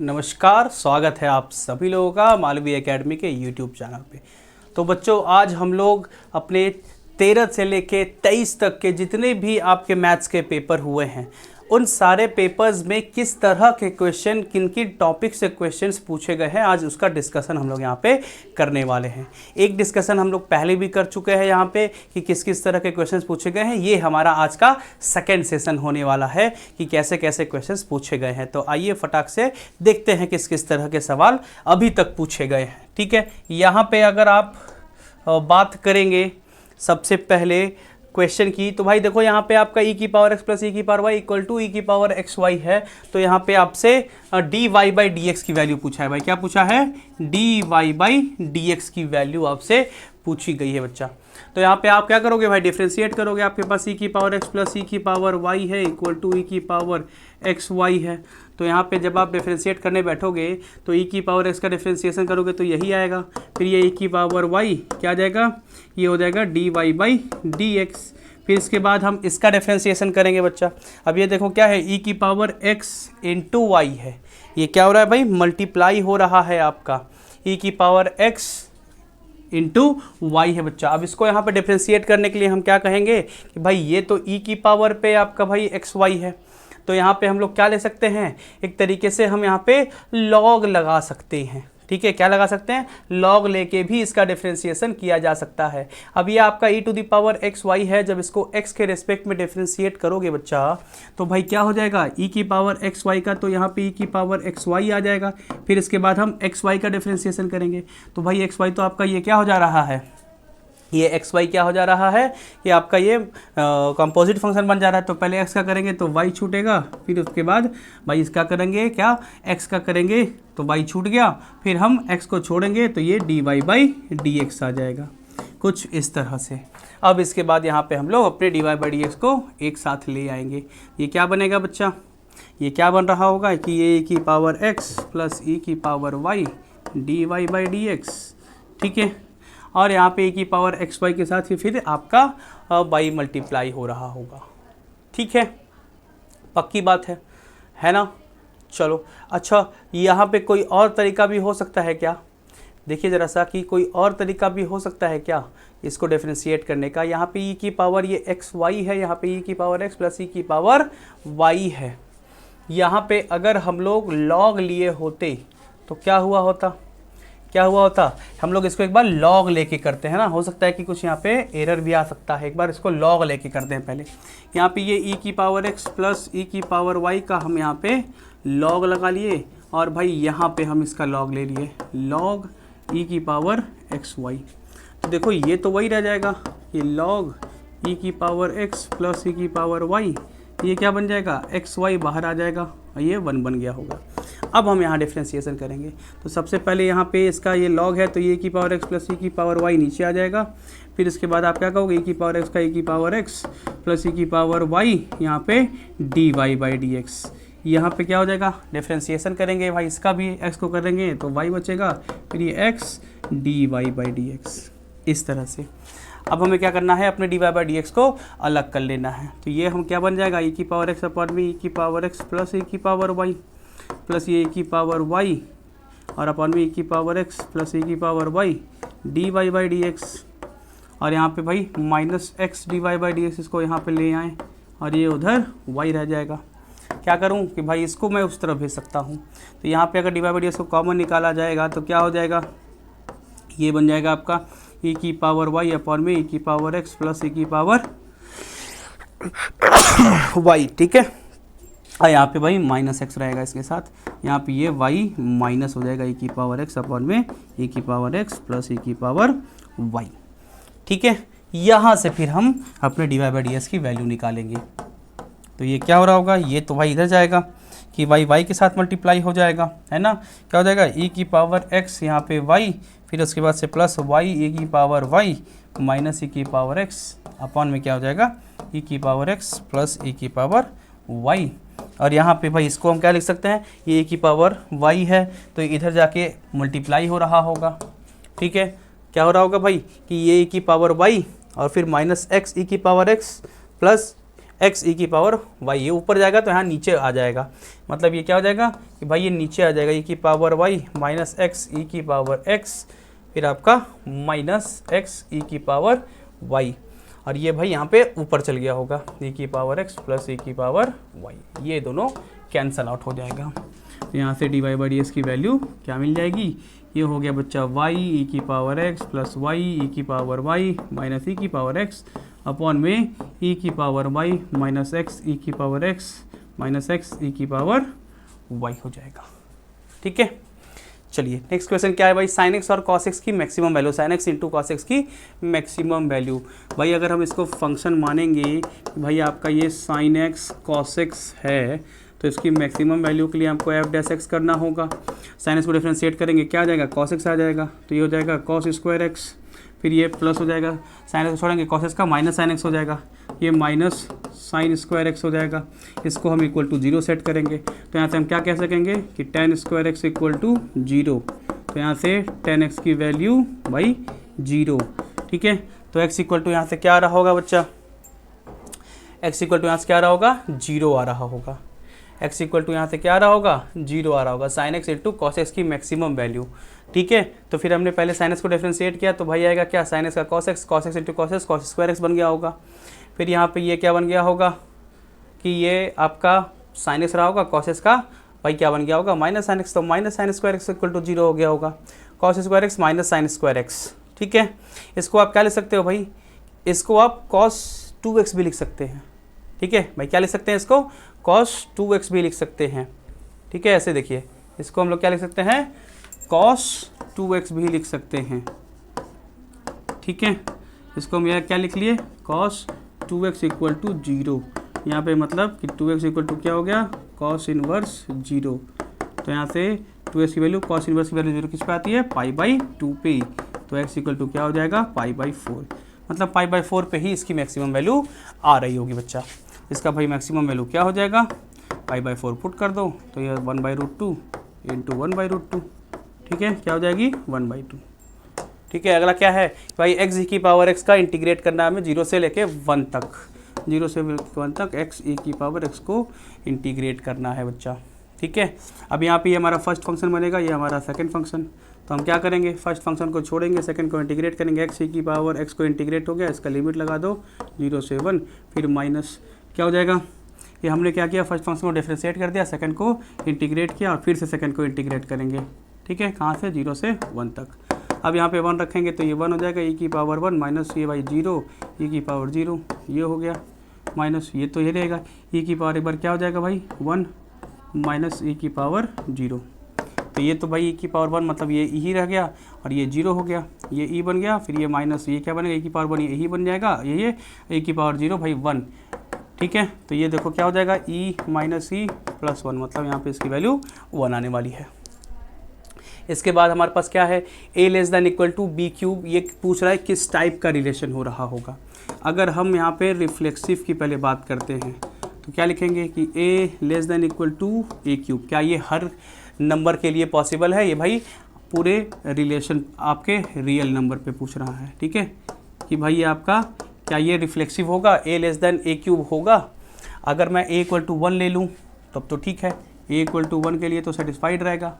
नमस्कार, स्वागत है आप सभी लोगों का मालवी एकेडमी के यूट्यूब चैनल पे। तो बच्चों, आज हम लोग अपने 13 से लेके 23 तक के जितने भी आपके मैथ्स के पेपर हुए हैं उन सारे पेपर्स में किस तरह के क्वेश्चन, किन किन टॉपिक से क्वेश्चंस पूछे गए हैं, आज उसका डिस्कशन हम लोग यहाँ पे करने वाले हैं। एक डिस्कशन हम लोग पहले भी कर चुके हैं यहाँ पे कि किस किस तरह के क्वेश्चंस पूछे गए हैं। ये हमारा आज का सेकंड सेशन होने वाला है कि कैसे कैसे क्वेश्चंस पूछे गए हैं। तो आइए फटाक से देखते हैं किस किस तरह के सवाल अभी तक पूछे गए हैं। ठीक है, यहाँ पे अगर आप बात करेंगे सबसे पहले क्वेश्चन की, तो भाई देखो यहाँ पे आपका e की पावर x प्लस e की power y equal to e की पावर एक्स वाई है। तो यहाँ पे आपसे dy बाई डी एक्स की वैल्यू पूछा है। भाई क्या पूछा है? dy बाई डी एक्स की वैल्यू आपसे पूछी गई है बच्चा। तो यहाँ पे आप क्या करोगे भाई? डिफ्रेंशिएट करोगे। आपके पास e की पावर x प्लस e की पावर y है इक्वल टू e की पावर एक्स वाई है। तो यहाँ पे जब आप डिफ्रेंशिएट करने बैठोगे तो e की पावर x का डिफ्रेंशिएशन करोगे तो यही आएगा। फिर ये e की पावर y क्या आ जाएगा? ये हो जाएगा dy बाई डी एक्स। फिर इसके बाद हम इसका डिफ्रेंशिएशन करेंगे बच्चा। अब ये देखो क्या है? e की पावर x इंटू वाई है। ये क्या हो रहा है भाई? मल्टीप्लाई हो रहा है आपका e की पावर x इंटू वाई है बच्चा। अब इसको यहाँ पे डिफ्रेंशिएट करने के लिए हम क्या कहेंगे कि भाई ये तो e की पावर पे आपका भाई एक्स वाई है। तो यहाँ पे हम लोग क्या ले सकते हैं? एक तरीके से हम यहाँ पे लॉग लगा सकते हैं। ठीक है, क्या लगा सकते हैं? लॉग लेके भी इसका डिफ्रेंशिएशन किया जा सकता है। अब ये आपका e to the power x y है। जब इसको x के रेस्पेक्ट में डिफ्रेंशिएट करोगे बच्चा तो भाई क्या हो जाएगा? e की पावर एक्स वाई का, तो यहाँ पे e की पावर एक्स वाई आ जाएगा। फिर इसके बाद हम एक्स वाई का डिफ्रेंशिएशन करेंगे। तो भाई एक्स वाई तो आपका ये क्या हो जा रहा है? ये एक्स वाई क्या हो जा रहा है? ये आपका ये कंपोजिट फंक्शन बन जा रहा है। तो पहले एक्स का करेंगे तो वाई छूटेगा। फिर उसके बाद भाई इसका करेंगे क्या? एक्स का करेंगे तो वाई छूट गया। फिर हम एक्स को छोड़ेंगे तो ये D Y by D X आ जाएगा, कुछ इस तरह से। अब इसके बाद यहाँ पे हम लोग अपने d Y by D x को एक साथ ले आएंगे। ये क्या बनेगा बच्चा? ये क्या बन रहा होगा कि ये e की पावर x प्लस e की power y d Y by D x. ठीक है, और यहाँ पे e की पावर एक्स वाई के साथ ही फिर आपका y मल्टीप्लाई हो रहा होगा। ठीक है, पक्की बात है ना? चलो अच्छा, यहाँ पे कोई और तरीका भी हो सकता है क्या? देखिए ज़रा सा कि कोई और तरीका भी हो सकता है क्या इसको डिफ्रेंशिएट करने का। यहाँ पे e की पावर ये एक्स वाई है, यहाँ पे e की पावर x प्लस e की पावर y है। यहाँ पे अगर हम लोग लॉग लिए होते तो क्या हुआ होता? हम लोग इसको एक बार लॉग लेके करते हैं ना। हो सकता है कि कुछ यहाँ पे एरर भी आ सकता है। एक बार इसको लॉग लेके करते हैं पहले। यहाँ पे ये e की पावर x प्लस e की पावर y का हम यहाँ पे लॉग लगा लिए, और भाई यहाँ पे हम इसका लॉग ले लिए, लॉग e की पावर एक्स वाई। तो देखो ये तो वही रह जाएगा, ये लॉग e की पावर x प्लस e की पावर y। ये क्या बन जाएगा? एक्स वाई बाहर आ जाएगा, ये 1 बन गया होगा। अब हम यहाँ डिफ्रेंशिएशन करेंगे। तो सबसे पहले यहाँ पे इसका ये लॉग है तो ये की पावर x प्लस e की पावर y नीचे आ जाएगा। फिर इसके बाद आप क्या कहोगे? e की पावर x का e की पावर x प्लस e की पावर y यहाँ पे d Y by D x. यहाँ पे क्या हो जाएगा? डिफ्रेंशिएशन करेंगे भाई, इसका भी x को करेंगे तो y बचेगा, फिर ये x d Y by D x, इस तरह से। अब हमें क्या करना है? अपने d Y by D x को अलग कर लेना है। तो ये हम क्या बन जाएगा? e की पावर x अपॉन में e की पावर x प्लस e की पावर y प्लस ये e की पावर y और अपॉन में e की पावर x प्लस e की power y d Y by D x. और यहाँ पे भाई minus x d Y by D x, इसको यहाँ पे ले आएँ और ये उधर y रह जाएगा। क्या करूँ कि भाई इसको मैं उस तरफ भेज सकता हूँ। तो यहाँ पे अगर d Y by D x को कॉमन निकाला जाएगा तो क्या हो जाएगा? ये बन जाएगा आपका e की पावर y अपॉन में e की पावर x प्लस e की पावर y। ठीक है, और यहाँ पे भाई माइनस एक्स रहेगा इसके साथ। यहाँ पे ये y माइनस हो जाएगा e की पावर x अपॉन में e की पावर x प्लस e की पावर y। ठीक है, यहाँ से फिर हम अपने d Y by D x की वैल्यू निकालेंगे। तो ये क्या हो रहा होगा? ये तो भाई इधर जाएगा कि y के साथ मल्टीप्लाई हो जाएगा, है ना? क्या हो जाएगा? e की पावर x यहाँ पे y, फिर उसके बाद से प्लस y e की पावर y माइनस e की पावर x अपॉन में क्या हो जाएगा? e की पावर x प्लस e की पावर y। और यहाँ पे भाई इसको हम क्या लिख सकते हैं? ये e की पावर y है तो इधर जाके मल्टीप्लाई हो रहा होगा। ठीक है, क्या हो रहा होगा भाई कि ये e की पावर y और फिर माइनस x e की पावर x प्लस एक्स ई की पावर वाई, ये ऊपर जाएगा तो यहाँ नीचे आ जाएगा, मतलब ये क्या हो जाएगा कि भाई ये नीचे आ जाएगा ई की पावर वाई माइनस एक्स ई की पावर एक्स, फिर आपका माइनस एक्स ई की पावर वाई, और ये भाई यहाँ पे ऊपर चल गया होगा ई की पावर एक्स प्लस ई की पावर वाई, ये दोनों कैंसल आउट हो जाएगा। तो यहाँ से d Y by D x की वैल्यू क्या मिल जाएगी, ये हो गया बच्चा वाई ई की पावर एक्स प्लस वाई ई की पावर वाई माइनस ई की पावर एक्स अपॉन में ई की पावर वाई माइनस एक्स ई की पावर एक्स माइनस एक्स ई की पावर वाई हो जाएगा। ठीक है, चलिए नेक्स्ट क्वेश्चन क्या है भाई, साइन एक्स और कॉस एक्स की maximum value, sine x into cos x की मैक्सिमम वैल्यू। भाई अगर हम इसको फंक्शन मानेंगे भाई आपका ये साइन एक्स कॉस एक्स है, तो इसकी मैक्सिमम वैल्यू के लिए हमको एफ डैश एक्स करना होगा। साइन एक्स को डिफरेंशिएट करेंगे, क्या आ जाएगा, कॉस एक्स आ जाएगा, तो ये हो जाएगा कॉस स्क्वायर एक्स, फिर ये प्लस हो जाएगा, साइन एक्स छोड़ेंगे कॉस एक्स का माइनस साइन एक्स हो जाएगा, ये माइनस साइन स्क्वायर एक्स हो जाएगा। इसको हम इक्वल टू 0 सेट करेंगे, तो यहाँ से हम क्या कह सकेंगे कि tan square x equal to 0, तो यहाँ से tan x की वैल्यू भाई 0। ठीक है, तो x इक्वल टू यहाँ से क्या आ रहा होगा बच्चा, x इक्वल टू यहाँ से क्या आ रहा होगा, 0 आ रहा होगा, x इक्वल टू यहाँ से क्या आ रहा होगा, 0 आ रहा होगा, sine x into cos x की मैक्सिमम वैल्यू। ठीक है, तो फिर हमने पहले साइन एक्स को डिफरेंशिएट किया, तो भाई आएगा क्या, साइन एक्स का cos x into cos x, cos square x बन गया होगा। फिर यहाँ पे ये क्या बन गया होगा कि ये आपका साइन एक्स रहा होगा, कॉस एक्स का भाई क्या बन गया होगा, माइनस साइन एक्स, तो minus sine square x equal to 0 हो गया होगा, cos square x minus sine square x. ठीक है, इसको आप क्या लिख सकते हो भाई, इसको आप कॉस 2x भी लिख सकते हैं। ठीक है भाई, क्या लिख सकते हैं इसको, कॉस 2x भी लिख सकते हैं। ठीक है, ऐसे देखिए इसको हम लोग क्या लिख सकते हैं, कॉस 2x भी लिख सकते हैं। ठीक है, इसको हम यह क्या लिख लिए, कॉस 2x इक्वल टू 0, यहाँ पे मतलब कि 2x इक्वल टू क्या हो गया, कॉस इनवर्स 0, तो यहाँ से 2x की वैल्यू, कॉस इनवर्स की वैल्यू 0 किस पे आती है, पाई बाई 2 पे, तो x इक्वल टू क्या हो जाएगा, पाई बाई 4, मतलब पाई बाई 4 पे ही इसकी मैक्सिमम वैल्यू आ रही होगी बच्चा। इसका भाई मैक्सिमम वैल्यू क्या हो जाएगा, पाई बाई 4 पुट कर दो, तो ये 1/√2 इंटू 1/√2। ठीक है, क्या हो जाएगी 1/2। ठीक है, अगला क्या है भाई, एक्स ई की पावर एक्स का इंटीग्रेट करना है हमें 0 से लेके 1 तक, 0 से 1 तक एक्स ई की पावर एक्स को इंटीग्रेट करना है बच्चा। ठीक है, अब यहाँ पे ये हमारा फर्स्ट फंक्शन बनेगा, ये हमारा सेकंड फंक्शन, तो हम क्या करेंगे, फर्स्ट फंक्शन को छोड़ेंगे, सेकंड को इंटीग्रेट करेंगे, एक्स ई की पावर एक्स को इंटीग्रेट हो गया, इसका लिमिट लगा दो 0 से 1, फिर माइनस क्या हो जाएगा, ये हमने क्या किया, फर्स्ट फंक्शन को डिफरेंशिएट कर दिया, सेकंड को इंटीग्रेट किया और फिर से सेकंड को इंटीग्रेट करेंगे। ठीक है, कहाँ से, 0 से 1 तक। अब यहाँ पे 1 रखेंगे तो ये 1 हो जाएगा, ई की पावर 1 माइनस ये भाई 0 ई की पावर 0, ये हो गया माइनस ये, तो ये रहेगा ई की पावर एक बार क्या हो जाएगा भाई 1 माइनस ई की पावर 0, तो ये तो भाई ई की पावर 1 मतलब ये ई रह गया और ये 0 हो गया, ये ई बन गया, फिर ये माइनस ये क्या बनेगा, ई की पावर 1 ये ई बन जाएगा, ये ई की पावर 0 भाई 1। ठीक है, तो ये देखो क्या हो जाएगा, ई माइनस ई प्लस 1, मतलब यहाँ पे इसकी वैल्यू 1 आने वाली है। इसके बाद हमारे पास क्या है, a less than equal to b cube, ये पूछ रहा है किस टाइप का रिलेशन हो रहा होगा। अगर हम यहाँ पे रिफ्लेक्सिव की पहले बात करते हैं तो क्या लिखेंगे कि a less than equal to a cube, क्या ये हर नंबर के लिए पॉसिबल है, ये भाई पूरे रिलेशन आपके रियल नंबर पे पूछ रहा है। ठीक है, कि भाई ये आपका क्या ये रिफ्लेक्सिव होगा, a less then A cube होगा। अगर मैं a इक्वल टू 1 ले लूँ तब तो ठीक है, a इक्वल टू 1 के लिए तो सेटिस्फाइड रहेगा,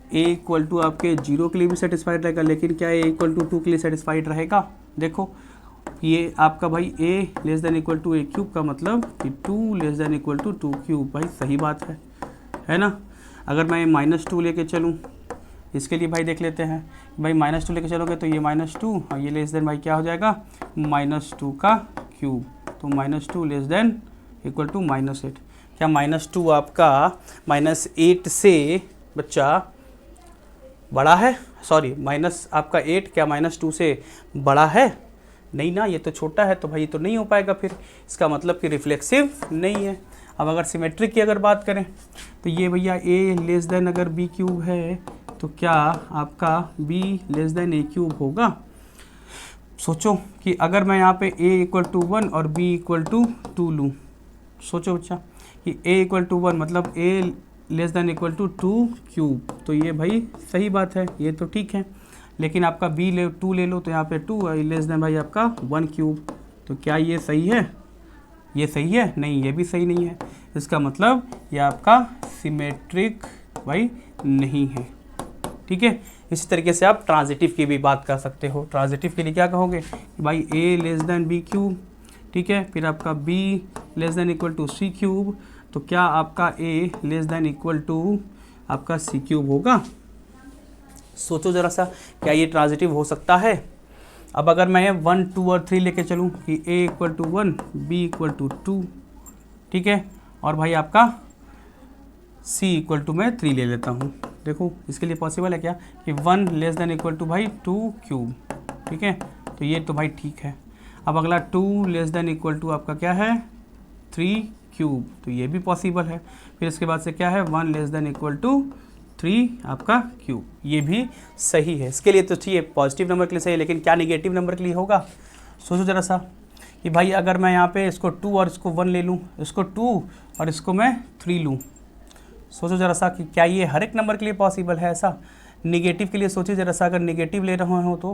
a इक्वल टू आपके 0 के लिए भी सेटिस्फाइड रहेगा, लेकिन क्या a इक्वल टू 2 के लिए सेटिस्फाइड रहेगा। देखो ये आपका भाई a less than equal to a cube का मतलब कि 2 less than equal to 2 cube, भाई सही बात है ना। अगर मैं -2 लेके चलूँ, इसके लिए भाई देख लेते हैं, भाई -2 लेके चलोगे तो ये -2 और ये लेस देन भाई क्या हो जाएगा -2 का क्यूब, तो -2 लेस देन इक्वल टू -8। क्या -2 आपका -8 से बच्चा बड़ा है, सॉरी माइनस आपका 8 क्या -2 से बड़ा है, नहीं ना, ये तो छोटा है, तो भाई ये तो नहीं हो पाएगा, फिर इसका मतलब कि रिफ्लेक्सिव नहीं है। अब अगर सिमेट्रिक की अगर बात करें तो ये भैया a लेस देन अगर b क्यूब है तो क्या आपका b लेस देन ए क्यूब होगा। सोचो कि अगर मैं यहाँ पे a इक्वल टू 1 और b इक्वल टू 2 लूँ, सोचो बच्चा कि a इक्वल टू 1 मतलब a less than equal to 2 cube, तो ये भाई सही बात है, ये तो ठीक है। लेकिन आपका b ले 2 ले लो तो यहाँ पे 2 लेस देन भाई आपका 1 क्यूब, तो क्या ये सही है, ये सही है? नहीं, ये भी सही नहीं है। इसका मतलब ये आपका सिमेट्रिक भाई नहीं है। ठीक है, इसी तरीके से आप ट्रांजिटिव की भी बात कर सकते हो। ट्रांजिटिव के लिए क्या कहोगे कि भाई a less than b cube, ठीक है, फिर आपका b less than equal to c cube, तो क्या आपका a less than equal to आपका सी क्यूब होगा? सोचो ज़रा सा, क्या ये ट्रांजिटिव हो सकता है? अब अगर मैं 1, 2 और 3 लेके चलूँ कि a equal to 1, b equal to 2, ठीक है, और भाई आपका c इक्वल टू मैं 3 ले लेता हूँ। देखो इसके लिए पॉसिबल है क्या कि 1 लेस देन इक्वल टू भाई 2 क्यूब, ठीक है, तो ये तो भाई ठीक है। अब अगला 2 लेस देन इक्वल टू आपका क्या है 3 क्यूब, तो ये भी पॉसिबल है। फिर इसके बाद से क्या है 1 लेस देन इक्वल टू 3 आपका क्यूब, ये भी सही है। इसके लिए तो ठीक है, पॉजिटिव नंबर के लिए सही है, लेकिन क्या निगेटिव नंबर के लिए होगा? सोचो ज़रा सा कि भाई अगर मैं यहाँ पे इसको 2 और इसको 1 ले लूँ, इसको 2 और इसको मैं 3 लूँ, सोचो ज़रा सा कि क्या ये हर एक नंबर के लिए पॉसिबल है ऐसा? निगेटिव के लिए सोचिए ज़रा सा, अगर निगेटिव ले रहे हो तो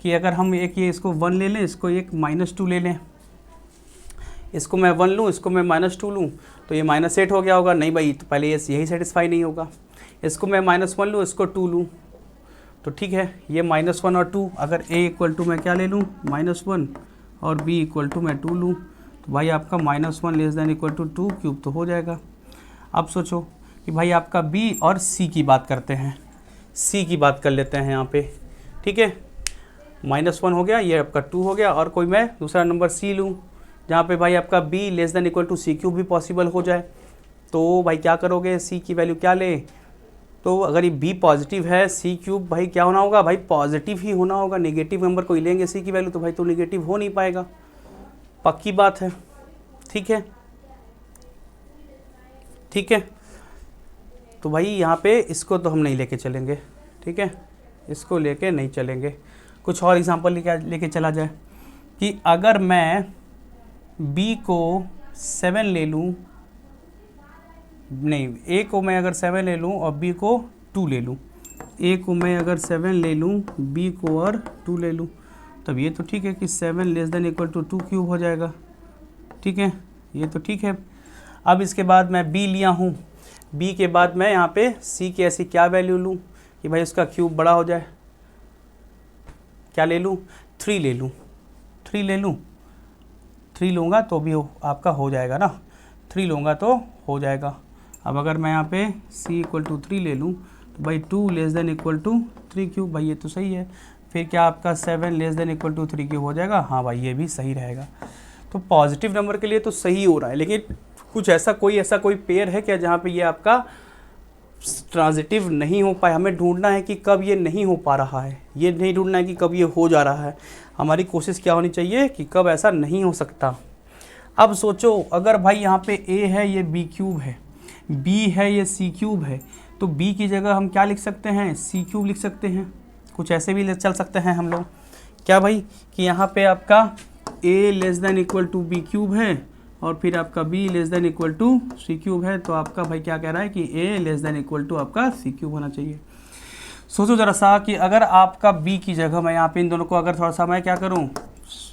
कि अगर हम एक ये इसको 1 ले लें, इसको एक -2 ले लें, इसको मैं 1 लूँ, इसको मैं -2 लूँ, तो ये -8 हो गया होगा? नहीं भाई, तो पहले ये यही सेटिस्फाई नहीं होगा। इसको मैं -1 लूँ, इसको 2 लूँ, तो ठीक है, ये -1 और 2, अगर a इक्वल टू मैं क्या ले लूँ -1 और b इक्वल टू मैं 2 लूँ, तो भाई आपका -1 less than equal to 2 cube तो हो जाएगा। अब सोचो कि भाई आपका b और c की बात करते हैं, c की बात कर लेते हैं यहाँ पे, ठीक है, -1 हो गया, ये आपका 2 हो गया, और कोई मैं दूसरा नंबर c लूँ जहाँ पे भाई आपका b less than equal to c cube भी पॉसिबल हो जाए, तो भाई क्या करोगे, c की वैल्यू क्या ले? तो अगर ये b पॉजिटिव है, सी क्यूब भाई क्या होना होगा? भाई पॉजिटिव ही होना होगा। नेगेटिव नंबर कोई लेंगे c की वैल्यू तो भाई तो नेगेटिव हो नहीं पाएगा, पक्की बात है। ठीक है, ठीक है, तो भाई यहाँ पे इसको तो हम नहीं लेके चलेंगे, ठीक है, इसको लेके नहीं चलेंगे। कुछ और एग्जांपल लेके चला जाए कि अगर मैं b को 7 ले लूँ, नहीं, a को मैं अगर 7 ले लूँ और b को 2 ले लूँ, a को मैं अगर 7 ले लूँ, b को और 2 ले लूँ, तब ये तो ठीक है कि 7 less than equal to 2 cube हो जाएगा, ठीक है, ये तो ठीक है। अब इसके बाद मैं b लिया हूँ, b के बाद मैं यहाँ पे c की ऐसी क्या वैल्यू लूँ कि भाई उसका क्यूब बड़ा हो जाए? क्या ले लूँ? 3 ले लूँ, 3 ले लूँ, 3 लूँगा तो भी आपका हो जाएगा ना, 3 लूँगा तो हो जाएगा। अब अगर मैं यहाँ पे c इक्वल टू 3 ले लूँ तो भाई 2 less than equal to 3 cube, भाई ये तो सही है। फिर क्या आपका 7 less than equal to 3 cube हो जाएगा? हाँ भाई, ये भी सही रहेगा। तो पॉजिटिव नंबर के लिए तो सही हो रहा है, लेकिन कुछ ऐसा कोई पेयर है क्या जहाँ पे ये आपका ट्रांजिटिव नहीं हो पाए? हमें ढूंढना है कि कब ये नहीं हो पा रहा है, ये नहीं ढूंढना है कि कब ये हो जा रहा है। हमारी कोशिश क्या होनी चाहिए कि कब ऐसा नहीं हो सकता। अब सोचो, अगर भाई यहाँ पे a है, ये b क्यूब है, b है, ये c क्यूब है, तो b की जगह हम क्या लिख सकते हैं? c क्यूब लिख सकते हैं। कुछ ऐसे भी चल सकते हैं हम लोग, क्या भाई, कि यहाँ पे आपका a less than equal to b cube है और फिर आपका b less than equal to c cube है, तो आपका भाई क्या कह रहा है कि a less than equal to आपका c क्यूब होना चाहिए। सोचो ज़रा सा कि अगर आपका b की जगह मैं यहाँ पे इन दोनों को अगर थोड़ा सा मैं क्या करूँ,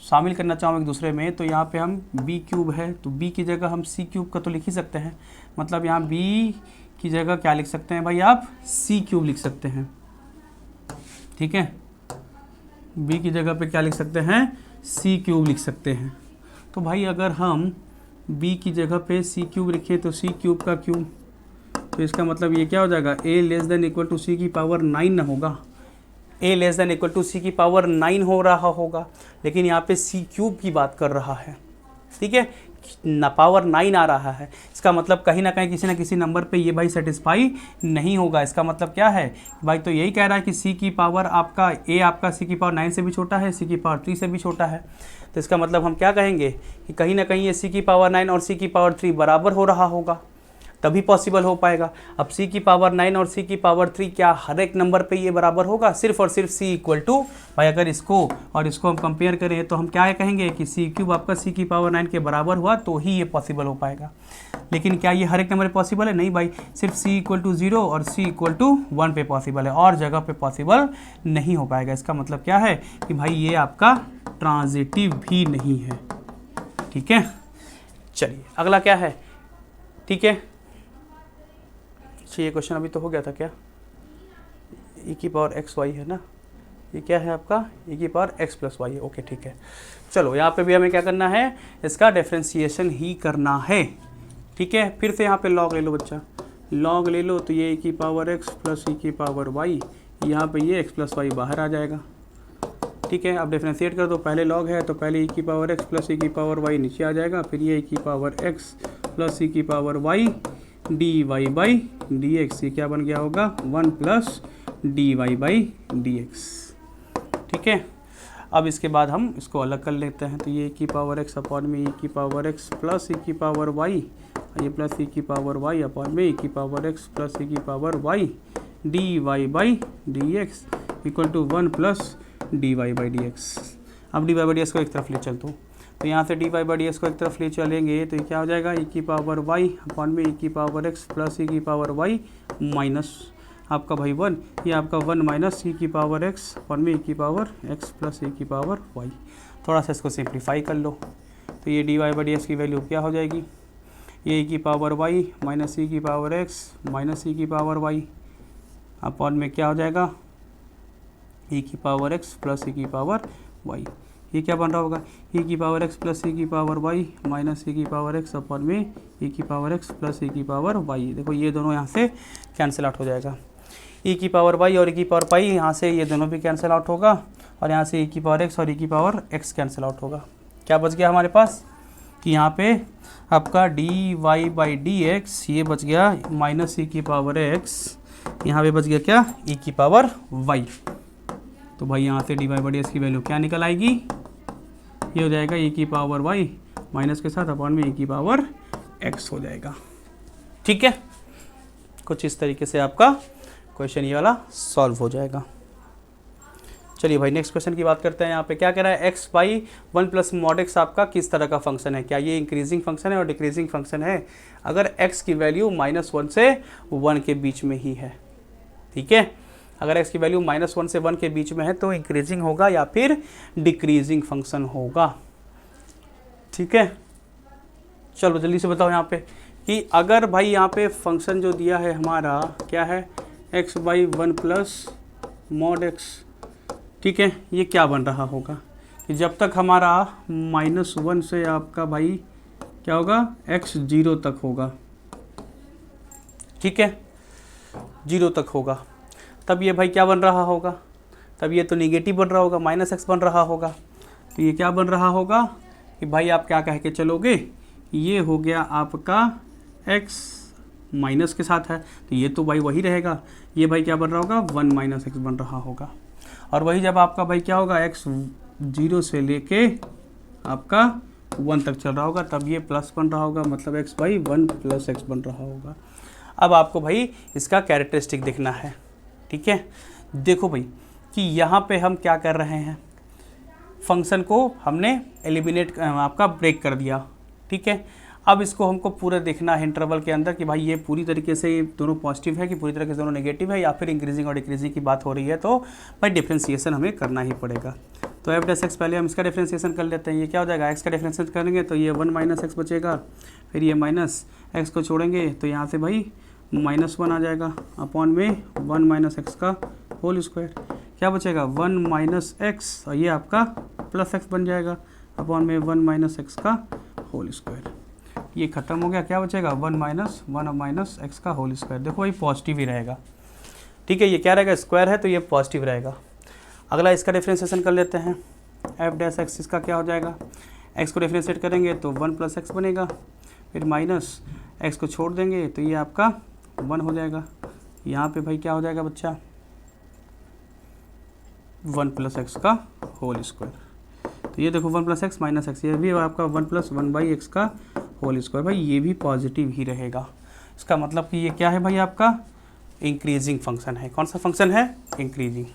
शामिल करना चाहूँ एक दूसरे में, तो यहाँ पे हम b क्यूब है तो b की जगह हम c क्यूब का तो लिख ही सकते हैं। मतलब यहाँ b की जगह क्या लिख सकते हैं भाई, आप c क्यूब लिख सकते हैं, ठीक है, b की जगह पे क्या लिख सकते हैं? c क्यूब लिख सकते हैं। तो भाई अगर हम b की जगह पे c क्यूब लिखें तो c क्यूब का क्यूब, तो इसका मतलब ये क्या हो जाएगा? a less than equal to c की पावर 9 ना होगा, a less than equal to c की पावर 9 हो रहा होगा, लेकिन यहाँ पे c क्यूब की बात कर रहा है, ठीक है, ना पावर 9 आ रहा है। इसका मतलब कहीं ना कहीं किसी ना किसी नंबर पे ये भाई सेटिस्फाई नहीं होगा। इसका मतलब क्या है भाई, तो यही कह रहा है कि c की पावर आपका a आपका c की पावर 9 से भी छोटा है, c की पावर 3 से भी छोटा है। तो इसका मतलब हम क्या कहेंगे कि कहीं ना कहीं ये c की पावर 9 और c की पावर 3 बराबर हो रहा होगा, तभी पॉसिबल हो पाएगा। अब c की पावर 9 और c की पावर 3 क्या हर एक नंबर पे ये बराबर होगा? सिर्फ और सिर्फ c इक्वल टू भाई, अगर इसको और इसको हम कंपेयर करें तो हम क्या कहेंगे कि c क्यूब आपका c की पावर 9 के बराबर हुआ तो ही ये पॉसिबल हो पाएगा। लेकिन क्या ये हर एक नंबर पे पॉसिबल है? नहीं भाई, सिर्फ c इक्वल टू 0 और c इक्वल टू 1 पे पॉसिबल है, और जगह पे पॉसिबल नहीं हो पाएगा। इसका मतलब क्या है कि भाई ये आपका ट्रांजिटिव भी नहीं है, ठीक है। चलिए अगला क्या है, ठीक है, ये क्वेश्चन अभी तो हो गया था क्या, e की पावर एक्स वाई है ना, ये क्या है आपका e की पावर x प्लस वाई है। ओके ठीक है, चलो यहाँ पे भी हमें क्या करना है, इसका डिफ्रेंशिएशन ही करना है। ठीक है, फिर से यहाँ पे लॉग ले लो बच्चा, लॉग ले लो तो ये e की पावर x प्लस e की पावर y, यहाँ पे ये x प्लस वाई बाहर आ जाएगा। ठीक है, अब डिफ्रेंशिएट कर दो, पहले लॉग है तो पहले e की पावर x प्लस e की पावर y नीचे आ जाएगा, फिर ये e की पावर x प्लस e की power y dy by dx, ये क्या बन गया होगा 1 प्लस dy बाई dx। ठीक है, अब इसके बाद हम इसको अलग कर लेते हैं, तो ये e की पावर x अपॉन में e की पावर x प्लस e की पावर y, ये प्लस e की पावर y अपॉन में e की पावर x प्लस e की power y dy by dx equal to 1 plus dy by dx। अब dy by dx को एक तरफ ले चलता हूँ, तो यहाँ से dy बाई dx को एक तरफ ले चलेंगे तो ये क्या हो जाएगा e की पावर y अपॉन में e की पावर x प्लस e की पावर y माइनस आपका भाई 1, ये आपका 1 माइनस e की पावर x अपॉन में e की पावर x प्लस e की पावर y। थोड़ा सा इसको सिंप्लीफाई कर लो, तो ये dy बाई dx की वैल्यू क्या हो जाएगी, ये e की पावर y माइनस e की पावर x माइनस e की पावर y अपॉन में क्या हो जाएगा e की पावर x प्लस e की पावर y। ये क्या बन रहा होगा e की पावर x प्लस e की पावर y माइनस e की पावर x अपॉन में e की पावर x प्लस e की पावर y। देखो ये दोनों यहाँ से कैंसिल आउट हो जाएगा, e की पावर y और e की पावर पाई यहाँ से ये दोनों भी कैंसिल आउट होगा, और यहाँ से e की पावर x और e की पावर x कैंसिल आउट होगा। क्या बच गया हमारे पास कि यहाँ पे आपका dy बाई dx ये बच गया माइनस e की पावर x, यहाँ पे बच गया क्या e की पावर y। तो भाई यहाँ से dy बाई dx की वैल्यू क्या निकल आएगी, ये हो जाएगा e की पावर y माइनस के साथ अपॉन में e की पावर x हो जाएगा। ठीक है, कुछ इस तरीके से आपका क्वेश्चन ये वाला सॉल्व हो जाएगा। चलिए भाई नेक्स्ट क्वेश्चन की बात करते हैं। यहाँ पे क्या कह रहा है, x by 1 plus mod x आपका किस तरह का फंक्शन है, क्या ये इंक्रीजिंग फंक्शन है और डिक्रीजिंग फंक्शन है, अगर x की वैल्यू -1 से 1 के बीच में ही है। ठीक है, अगर x की वैल्यू -1 से 1 के बीच में है तो इंक्रीजिंग होगा या फिर डिक्रीजिंग फंक्शन होगा। ठीक है, चलो जल्दी से बताओ यहाँ पे कि अगर भाई यहाँ पे फंक्शन जो दिया है हमारा क्या है x by 1 plus mod x, ठीक है, ये क्या बन रहा होगा कि जब तक हमारा -1 से आपका भाई क्या होगा x 0 तक होगा। ठीक है, 0 तक होगा, तब ये भाई क्या बन रहा होगा, तब ये तो निगेटिव बन रहा होगा, -x बन रहा होगा। तो ये क्या बन रहा होगा कि भाई आप क्या कह के चलोगे, ये हो गया आपका x माइनस के साथ है, तो ये तो भाई वही रहेगा, ये भाई क्या बन रहा होगा 1 माइनस x बन रहा होगा। और वही जब आपका भाई क्या होगा x 0 से लेके आपका 1 तक चल रहा होगा तब ये प्लस बन रहा होगा, मतलब x बाई 1 प्लस x बन रहा होगा। अब आपको भाई इसका कैरेक्टरिस्टिक देखना है। ठीक है, देखो भाई कि यहाँ पे हम क्या कर रहे हैं, फंक्शन को हमने एलिमिनेट आपका ब्रेक कर दिया। ठीक है, अब इसको हमको पूरा देखना है इंटरवल के अंदर कि भाई ये पूरी तरीके से ये दोनों पॉजिटिव है कि पूरी तरीके से दोनों नेगेटिव है या फिर इंक्रीजिंग और डिक्रीजिंग की बात हो रही है, तो भाई डिफ्रेंशिएशन हमें करना ही पड़ेगा। तो एफ डैश एक्स पहले हम इसका डिफ्रेंशिएशन कर लेते हैं। ये क्या हो जाएगा, एक्स का डिफ्रेंशिएशन करेंगे तो ये 1 माइनस एक्स बचेगा, फिर ये माइनस एक्स को छोड़ेंगे तो यहाँ से भाई -1 आ जाएगा अपॉन में 1 माइनस एक्स का होल स्क्वायर, क्या बचेगा 1 माइनस एक्स और ये आपका प्लस एक्स बन जाएगा अपॉन में 1 माइनस एक्स का होल स्क्वायर। ये खत्म हो गया, क्या बचेगा 1 माइनस एक्स का होल स्क्वायर। देखो भाई पॉजिटिव ही रहेगा। ठीक है, ये क्या रहेगा स्क्वायर है तो ये पॉजिटिव रहेगा। अगला इसका डिफ्रेंशिएशन कर लेते हैं, एफ डैश एक्स इसका क्या हो जाएगा, एक्स को डिफ्रेंशिएट करेंगे तो 1 प्लस एक्स बनेगा, फिर माइनस एक्स को छोड़ देंगे तो ये आपका 1 हो जाएगा। यहाँ पे भाई क्या हो जाएगा बच्चा 1 प्लस एक्स का होल स्क्वायर। तो ये देखो 1 प्लस एक्स माइनस एक्स, ये भी आपका 1 प्लस 1 बाई एक्स का होल स्क्वायर, भाई ये भी पॉजिटिव ही रहेगा। इसका मतलब कि ये क्या है भाई आपका इंक्रीजिंग फंक्शन है। कौन सा फंक्शन है, इंक्रीजिंग।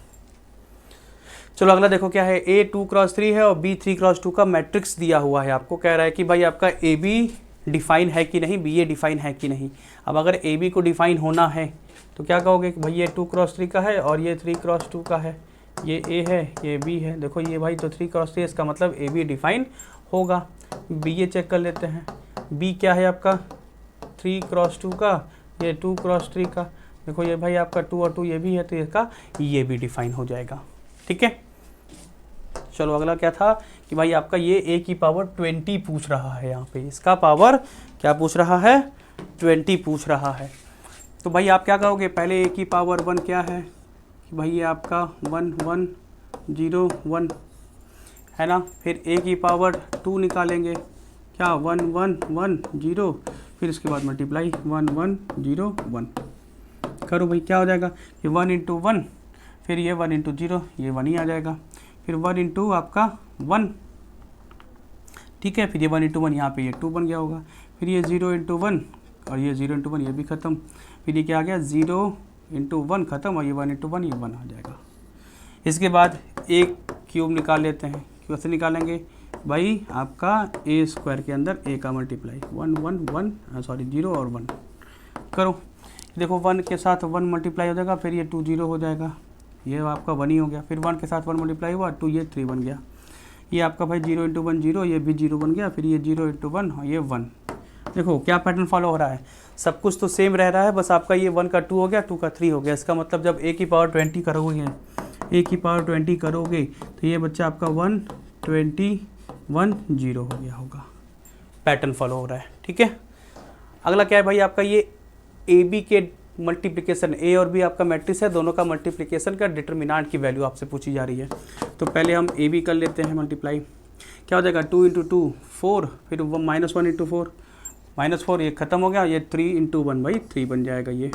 चलो अगला देखो क्या है, A 2x3 है और B 3x2 का मैट्रिक्स दिया हुआ है। आपको कह रहा है कि भाई आपका AB डिफाइन है कि नहीं, BA डिफाइन है कि नहीं। अब अगर AB को डिफाइन होना है तो क्या कहोगे कि भाई ये 2x3 का है और ये 3x2 का है, ये A है ये B है। देखो ये भाई तो 3x3 इसका मतलब AB डिफाइन होगा। BA चेक कर लेते हैं, बी क्या है आपका 3x2 का, ये 2x3 का, देखो ये भाई आपका 2 और 2 ये भी है, तो इसका ये भी डिफाइन हो जाएगा। ठीक है, चलो अगला क्या था कि भाई आपका ये a की पावर 20 पूछ रहा है, यहाँ पे इसका पावर क्या पूछ रहा है 20 पूछ रहा है। तो भाई आप क्या कहोगे, पहले a की पावर 1 क्या है कि भाई ये आपका 1 1 0 1 है ना, फिर a की पावर 2 निकालेंगे क्या 1 1 1 0, फिर इसके बाद मल्टीप्लाई 1 1 0 1 करो भाई, क्या हो जाएगा कि 1 इंटू 1, फिर ये 1 इंटू 0 ये 1 ही आ जाएगा, फिर 1 इंटू आपका 1, ठीक है, फिर ये 1 इंटू 1 यहाँ पे ये 2 बन गया होगा, फिर ये 0 इंटू 1 और ये 0 इंटू 1 ये भी ख़त्म, फिर ये क्या आ गया 0 इंटू 1 ख़त्म, और ये 1 इंटू 1 ये 1 आ जाएगा। इसके बाद एक क्यूब निकाल लेते हैं, कैसे निकालेंगे भाई आपका ए स्क्वायर के अंदर ए का मल्टीप्लाई 1 1 1 सॉरी 0 और 1 करो, देखो 1 के साथ 1 मल्टीप्लाई हो जाएगा, फिर ये 2 0 हो जाएगा, ये आपका 1 ही हो गया, फिर 1 के साथ 1 मल्टीप्लाई हुआ 2 ये 3 बन गया, ये आपका भाई 0 इंटू 1 0 ये भी 0 बन गया, फिर ये 0 इंटू 1 और ये 1। देखो क्या पैटर्न फॉलो हो रहा है, सब कुछ तो सेम रह रहा है, बस आपका ये 1 का 2 हो गया, 2 का 3 हो गया। इसका मतलब जब a की पावर 20 करोगे, a की पावर 20 करोगे तो ये बच्चा आपका 1 20 1 0 हो गया होगा, पैटर्न फॉलो हो रहा है। ठीक है, अगला क्या है भाई आपका ये ए बी के मल्टीप्लिकेशन, ए और बी आपका मैट्रिक्स है, दोनों का मल्टीप्लिकेशन का डिटर्मिनेंट की वैल्यू आपसे पूछी जा रही है। तो पहले हम ए बी कर लेते हैं मल्टीप्लाई, क्या हो जाएगा 2 इंटू 2 4, फिर -1 इंटू 4 -4 ये ख़त्म हो गया, ये 3 इंटू 1 भाई 3 बन जाएगा ये,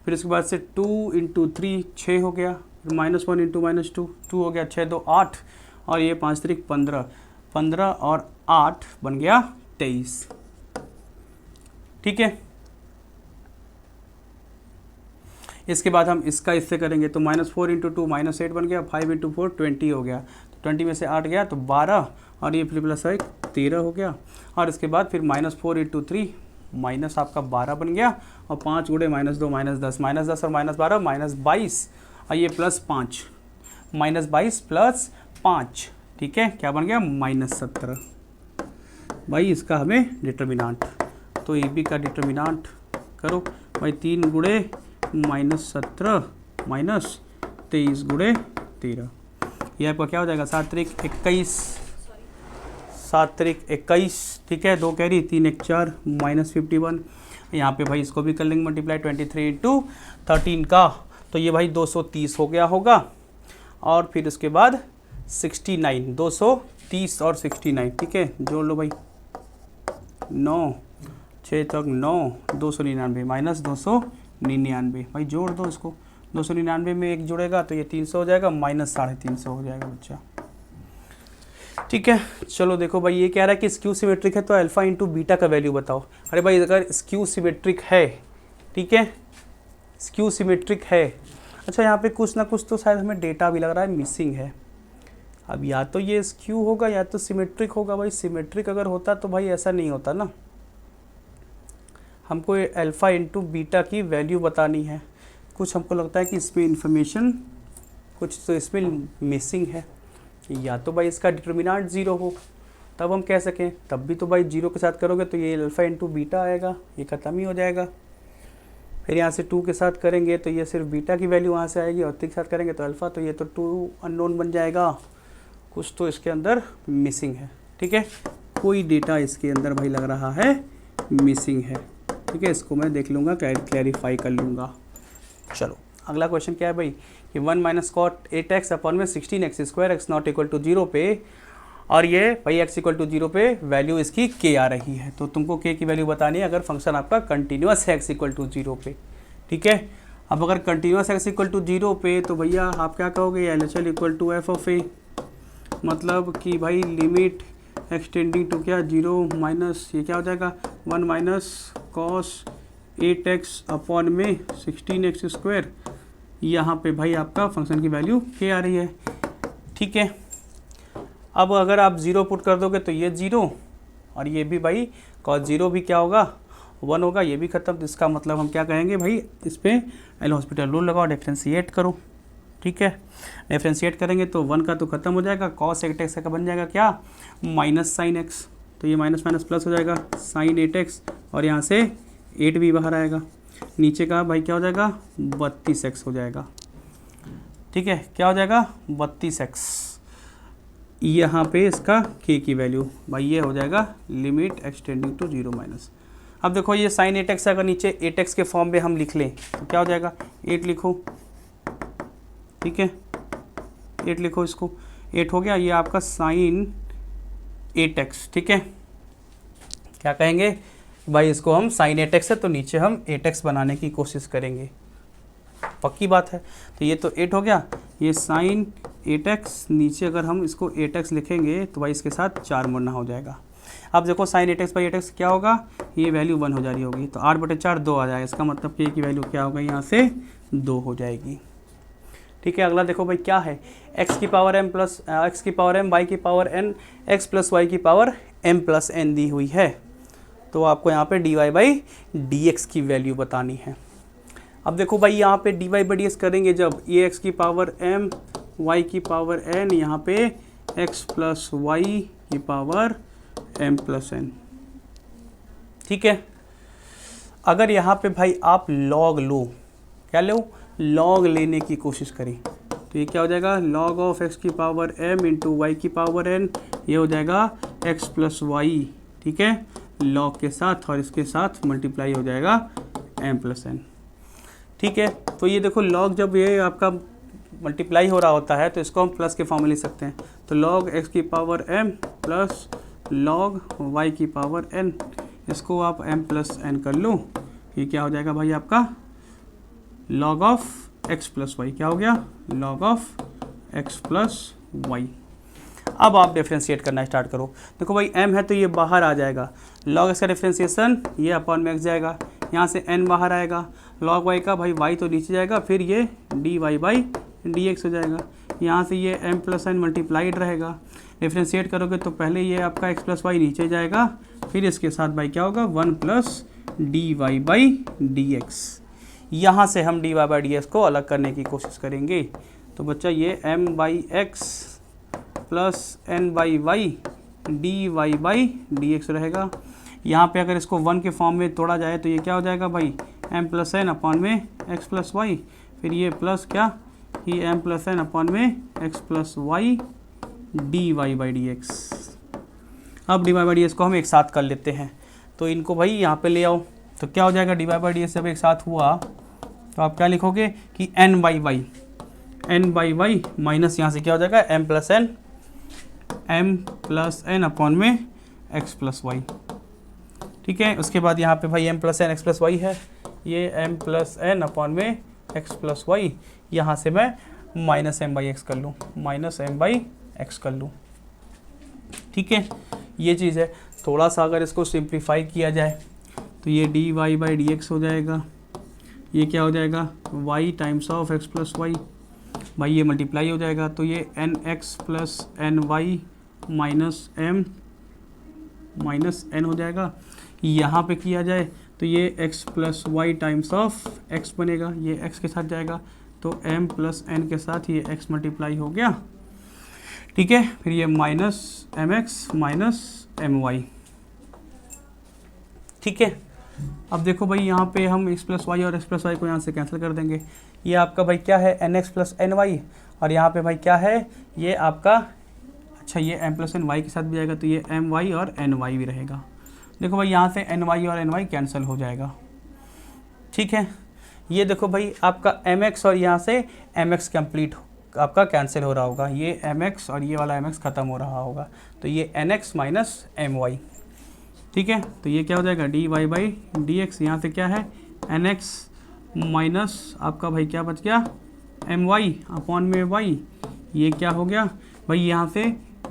फिर इसके बाद से 2 इंटू 3 6 हो गया, फिर -1 इंटू -2 2 हो गया, 6 2 8 और ये 5 3 15 15 और 8 बन गया 23। ठीक है, इसके बाद हम इसका इससे करेंगे तो -4 इंटू 2 -8 बन गया, 5 इंटू 4 20 हो गया, तो 20 में से 8 गया तो 12 और ये फिर प्लस 1 13 हो गया, और इसके बाद फिर -4 इंटू 3 माइनस आपका 12 बन गया, और 5 गुणे -2 -10 -10 और -12 -22 और ये +5 -22 प्लस 5, ठीक है, क्या बन गया -17। भाई इसका हमें डिटर्मिनेंट, तो ए बी का डिटर्मिनेंट करो भाई 3 गुणे -17 माइनस 23 गुणे 13, ये आपका क्या हो जाएगा 7 त्रिक 21 7 त्रिक 21, ठीक है, 2 कैरी 3 1 4 -51। यहाँ पे भाई इसको भी कर लेंगे मल्टीप्लाई 23 इंटू 13 का, तो ये भाई 230 हो गया होगा, और फिर उसके बाद 69 230 और 69, ठीक है, जोड़ लो भाई 9 6 तक 9 299 माइनस 299, भाई जोड़ दो इसको, 299 में 1 जुड़ेगा तो ये 300 हो जाएगा, माइनस 350 हो जाएगा बच्चा। ठीक है, चलो देखो भाई ये कह रहा है कि स्क्यू सिमेट्रिक है तो अल्फा इंटू बीटा का वैल्यू बताओ। अरे भाई अगर स्क्यू सिमेट्रिक है, ठीक है, स्क्यू सिमेट्रिक है, अच्छा यहाँ पे कुछ ना कुछ तो शायद हमें डेटा भी लग रहा है मिसिंग है। अब या तो ये स्क्यू होगा या तो सिमेट्रिक होगा। भाई सिमेट्रिक अगर होता तो भाई ऐसा नहीं होता ना, हमको अल्फ़ा इंटू बीटा की वैल्यू बतानी है। कुछ हमको लगता है कि इसमें इंफॉर्मेशन कुछ तो इसमें मिसिंग है, या तो भाई इसका डिटर्मिनेंट 0 हो तब हम कह सकें, तब भी तो भाई 0 के साथ करोगे तो ये अल्फ़ा इंटू बीटा आएगा, ये ख़त्म ही हो जाएगा। फिर यहाँ से 2 के साथ करेंगे तो ये सिर्फ बीटा की वैल्यू वहाँ से आएगी, और 3 के साथ करेंगे तो अल्फ़ा, तो ये तो 2 अननोन बन जाएगा। कुछ तो इसके अंदर मिसिंग है, ठीक है, कोई डेटा इसके अंदर भाई लग रहा है मिसिंग है, ठीक है, इसको मैं देख लूँगा, क्लैरिफाई कर लूँगा। चलो अगला क्वेश्चन क्या है भाई कि 1 माइनस कॉट 8x अपॉन में 16x² x not equal to 0 पे, और ये भाई x इक्वल टू 0 पे वैल्यू इसकी k आ रही है, तो तुमको k की वैल्यू बतानी है अगर फंक्शन आपका कंटिन्यूस है x इक्वल टू 0 पे, ठीक है। अब अगर कंटिन्यूस x इक्वल टू 0 पे तो भैया आप क्या कहोगे, LHL equal to f of a, मतलब कि भाई लिमिट एक्सटेंडिंग टू क्या 0 माइनस ये क्या हो जाएगा 1 माइनस कॉस 8x अपॉन में 16x², यहाँ पे भाई आपका फंक्शन की वैल्यू k आ रही है, ठीक है। अब अगर आप 0 पुट कर दोगे तो ये 0 और ये भी भाई cos 0 भी क्या होगा 1 होगा, ये भी ख़त्म। तो इसका मतलब हम क्या कहेंगे भाई, इस पर एल हॉस्पिटल रूल लगाओ, डिफ्रेंशिएट करो, ठीक है। डिफ्रेंशिएट करेंगे तो 1 का तो ख़त्म हो जाएगा, cos 8x का बन जाएगा क्या माइनस साइन x, तो ये माइनस माइनस प्लस हो जाएगा, साइन 8x और यहाँ से 8 भी बाहर आएगा। नीचे का भाई क्या हो जाएगा, 32x हो जाएगा। ठीक है, क्या हो जाएगा, 32x। यहाँ पे इसका k की वैल्यू भाई ये हो जाएगा लिमिट एक्सटेंडिंग टू 0 माइनस। अब देखो ये साइन 8x अगर नीचे 8x के फॉर्म में हम लिख लें तो क्या हो जाएगा, 8 लिखो, ठीक है 8 लिखो, इसको 8 हो गया, ये आपका साइन 8x। ठीक है, क्या कहेंगे भाई, इसको हम साइन 8x है तो नीचे हम 8x बनाने की कोशिश करेंगे, पक्की बात है। तो ये तो 8 हो गया, ये साइन 8x, नीचे अगर हम इसको 8x लिखेंगे तो भाई इसके साथ 4 मुड़ना हो जाएगा। अब देखो साइन 8x बाई 8x क्या होगा, ये वैल्यू 1 हो जा रही होगी, तो 8/4 2 आ जाएगा, इसका मतलब कि की वैल्यू क्या होगा, यहाँ से 2 हो जाएगी। ठीक है, अगला देखो भाई क्या है, x की पावर m प्लस x की पावर m, y की power n, x plus y की पावर m प्लस n दी हुई है। तो आपको यहाँ पे dy बाई dx की वैल्यू बतानी है। अब देखो भाई यहाँ पे dy बाई डी एक्स करेंगे जब, ये x की पावर m, y की पावर n, यहाँ पे x प्लस y की पावर m प्लस n। ठीक है, अगर यहाँ पे भाई आप log लो, क्या लो, log लेने की कोशिश करें तो ये क्या हो जाएगा, log ऑफ x की पावर m इंटू वाई की पावर n, ये हो जाएगा x प्लस वाई। ठीक है, log के साथ और इसके साथ मल्टीप्लाई हो जाएगा m प्लस n। ठीक है, तो ये देखो log जब ये आपका मल्टीप्लाई हो रहा होता है तो इसको हम प्लस के फॉर्म में लिख सकते हैं, तो log x की power m plus log y की पावर n, इसको आप m प्लस n कर लो, ये क्या हो जाएगा भाई आपका log of x plus y, क्या हो गया, log of x plus y. अब आप डिफ्रेंशिएट करना स्टार्ट करो। देखो भाई m है तो ये बाहर आ जाएगा, log x का डिफ्रेंशिएशन ये अपॉन में x जाएगा, यहाँ से n बाहर आएगा, log y का भाई y तो नीचे जाएगा, फिर ये dy बाई dx हो जाएगा, यहाँ से ये m प्लस n मल्टीप्लाइड रहेगा। डिफ्रेंशिएट करोगे तो पहले ये आपका x प्लस वाई नीचे जाएगा, फिर इसके साथ भाई क्या होगा, 1 प्लस dy बाई dx। यहाँ से हम dy बाई dx को अलग करने की कोशिश करेंगे, तो बच्चा ये m by x plus n by y dy by dx रहेगा। यहाँ पे अगर इसको 1 के फॉर्म में तोड़ा जाए तो ये क्या हो जाएगा भाई, m प्लस n अपॉन में x प्लस वाई, फिर ये प्लस क्या, ये m प्लस n अपॉन में x plus y dy by dx। अब dy बाई dx को हम एक साथ कर लेते हैं, तो इनको भाई यहाँ पे ले आओ, तो क्या हो जाएगा, dy बाई dx जब एक साथ हुआ तो आप क्या लिखोगे कि n बाई वाई माइनस यहाँ से क्या हो जाएगा, m प्लस n अपॉन में x प्लस वाई। ठीक है, उसके बाद यहाँ पे भाई m plus n x plus y है, ये m प्लस n अपॉन में x प्लस वाई, यहाँ से मैं माइनस m बाई एक्स कर लूँ, माइनस m बाई एक्स कर लूँ। ठीक है, ये चीज़ है। थोड़ा सा अगर इसको सिंप्लीफाई किया जाए तो ये dy बाई dx हो जाएगा, ये क्या हो जाएगा, y times of x plus y, भाई ये मल्टीप्लाई हो जाएगा, तो ये nx plus ny minus m minus n हो जाएगा। यहाँ पे किया जाए तो ये x plus y times of x बनेगा, ये x के साथ जाएगा, तो m प्लस n के साथ ये x मल्टीप्लाई हो गया। ठीक है, फिर ये माइनस mx माइनस my। ठीक है, अब देखो भाई यहाँ पे हम x प्लस वाई और x प्लस वाई को यहाँ से कैंसिल कर देंगे, ये आपका भाई क्या है, nx प्लस ny, और यहाँ पे भाई क्या है, ये आपका, अच्छा ये m प्लस n y के साथ भी जाएगा, तो ये my और ny भी रहेगा। देखो भाई यहाँ से ny और ny कैंसिल हो जाएगा। ठीक है, ये देखो भाई आपका mx और यहाँ से mx कंप्लीट आपका कैंसिल हो रहा होगा, ये mx और ये वाला mx ख़त्म हो रहा होगा, तो ये nx माइनस my। ठीक है, तो ये क्या हो जाएगा, dy बाई dx, यहाँ से क्या है, nx माइनस आपका भाई क्या बच गया, my अपॉन में y, ये क्या हो गया भाई, यहाँ से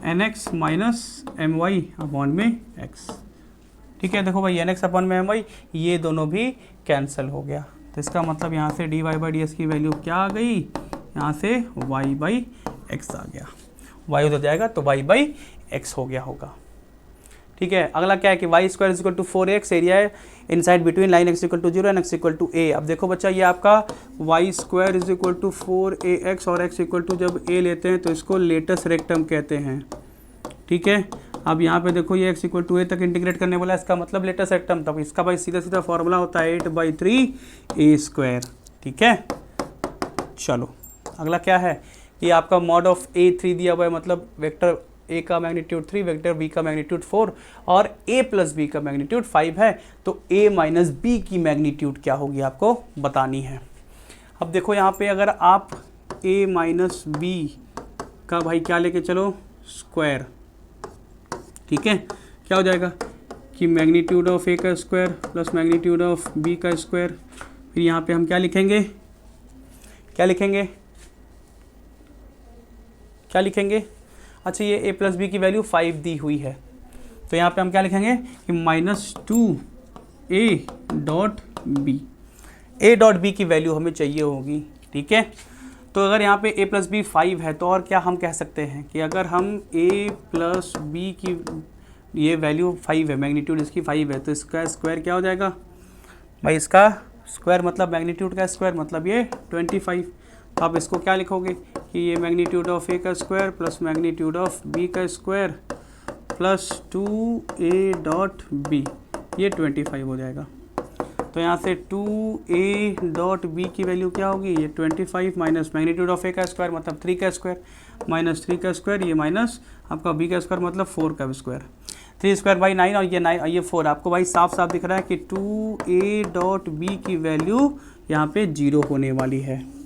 nx माइनस my अपॉन में x। ठीक है, देखो भाई nx अपॉन में my ये दोनों भी कैंसिल हो गया, तो इसका मतलब यहाँ से dy बाई ds की वैल्यू क्या आ गई, यहाँ से y बाई x आ गया, y उधर जाएगा तो y बाई x हो गया होगा। ठीक है, अगला क्या है कि Y square is equal to 4x, area है inside between line x equal to 0 and x equal to a। अब देखो बच्चा ये आपका Y square is equal to 4ax और x इक्वल टू जब a लेते हैं तो इसको लेटेस्ट रेक्टम कहते हैं। ठीक है, अब यहाँ पे देखो ये x इक्वल टू a तक इंटीग्रेट करने वाला है, इसका मतलब लेटेस्ट टर्म, तब इसका भाई सीधा सीधा फॉर्मूला होता है 8/3 a²। ठीक है, चलो अगला क्या है कि आपका मॉड ऑफ a3 दिया हुआ है, मतलब वेक्टर a का मैग्नीट्यूड 3, वेक्टर b का मैग्नीट्यूड 4 और a प्लस b का मैग्नीट्यूड 5 है, तो a माइनस b की मैग्नीट्यूड क्या होगी आपको बतानी है। अब देखो यहाँ पे अगर आप a माइनस b का भाई क्या लेके चलो स्क्वायर, ठीक है, क्या हो जाएगा कि मैग्नीट्यूड ऑफ a का square plus magnitude of b का स्क्वायर, फिर यहाँ पे हम क्या लिखेंगे, क्या लिखेंगे, क्या लिखेंगे, अच्छा ये a प्लस बी की वैल्यू 5 दी हुई है, तो यहाँ पे हम क्या लिखेंगे कि -2a.b, a.b की वैल्यू हमें चाहिए होगी। ठीक है, तो अगर यहाँ पे a प्लस बी 5 है तो और क्या हम कह सकते हैं कि अगर हम a प्लस बी की ये वैल्यू 5 है, मैग्नीट्यूड इसकी 5 है, तो इसका स्क्वायर क्या हो जाएगा भाई, इसका स्क्वायर मतलब मैग्नीट्यूड का स्क्वायर मतलब ये 25। तो आप इसको क्या लिखोगे कि ये मैग्नीट्यूड ऑफ a का square plus magnitude of b का स्क्वायर प्लस 2a.b, ये 25 हो जाएगा। तो यहाँ से 2a.b की वैल्यू क्या होगी, ये 25 माइनस मैग्नीट्यूड ऑफ a का स्क्वायर मतलब 3 का स्क्वायर माइनस 3 का स्क्वायर, ये माइनस आपका b का स्क्वायर मतलब 4 का स्क्वायर, 3 स्क्वायर बाई 9 और ये 9 और ये 4। आपको भाई साफ साफ दिख रहा है कि 2a.b की वैल्यू यहाँ पे 0 होने वाली है।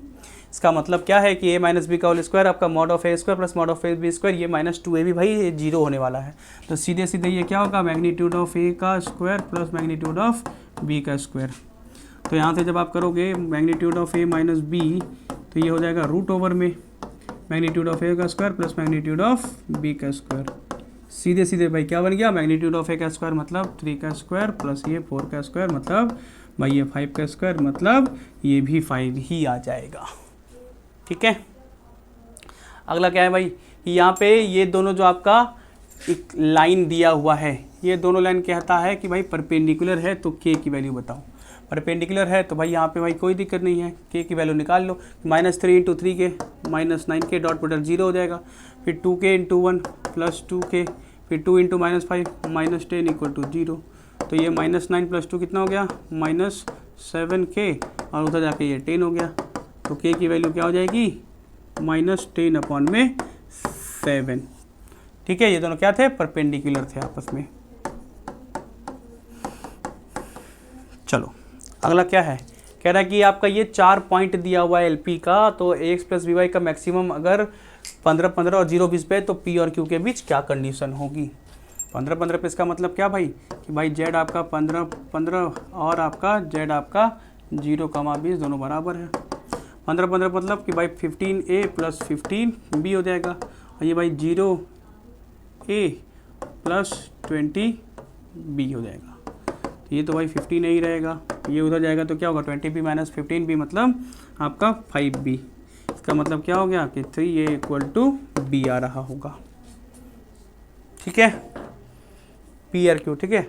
इसका मतलब क्या है कि a माइनस बी का होल स्क्वायर आपका mod of a square plus mod of b square, ये -2a भी भाई 0 होने वाला है। तो सीधे सीधे ये क्या होगा मैग्नीट्यूड ऑफ a का square plus magnitude of b का स्क्वायर। तो यहाँ से जब आप करोगे magnitude of a minus b, तो ये हो जाएगा रूट ओवर में मैग्नीट्यूड ऑफ a का square plus magnitude of b का स्क्वायर। सीधे सीधे भाई क्या बन गया, मैग्नीट्यूड ऑफ a का स्क्वायर मतलब 3 का स्क्वायर प्लस ये 4 का स्क्वायर मतलब भाई ये 5 का स्क्वायर मतलब ये भी 5 ही आ जाएगा। ठीक है, अगला क्या है भाई, यहाँ पे ये दोनों जो आपका एक लाइन दिया हुआ है, ये दोनों लाइन कहता है कि भाई परपेंडिकुलर है, तो k की वैल्यू बताओ। परपेंडिकुलर है तो भाई यहाँ पे भाई कोई दिक्कत नहीं है, k की वैल्यू निकाल लो, -3 × 3k -9k डॉट प्रोडक्ट 0 हो जाएगा, फिर 2k × 1 प्लस 2k, फिर 2 × -5 -10 इक्वल टू 0। तो ये -9 + 2 कितना हो गया -7k और उधर जाके ये 10 हो गया। तो k की वैल्यू क्या हो जाएगी -10/7। ठीक है, ये दोनों क्या थे परपेंडिकुलर थे आपस में। चलो अगला क्या है, कह रहा है कि आपका ये 4 पॉइंट दिया हुआ है LP का, तो ax प्लस by का मैक्सिमम अगर 15-15 और 0-20 पे, तो P और Q के बीच क्या कंडीशन होगी। 15-15 पे इसका मतलब क्या भाई कि भाई z आपका 15-15 और आपका z आपका 0,20 दोनों बराबर है। 15-15 मतलब कि भाई 15a प्लस 15b हो जाएगा, और ये भाई 0a प्लस 20b हो जाएगा। तो ये तो भाई 15a ही रहेगा, ये उधर जाएगा तो क्या होगा 20b माइनस 15b मतलब आपका 5b। इसका मतलब क्या हो गया कि 3a इक्वल टू b आ रहा होगा। ठीक है, p और q। ठीक है,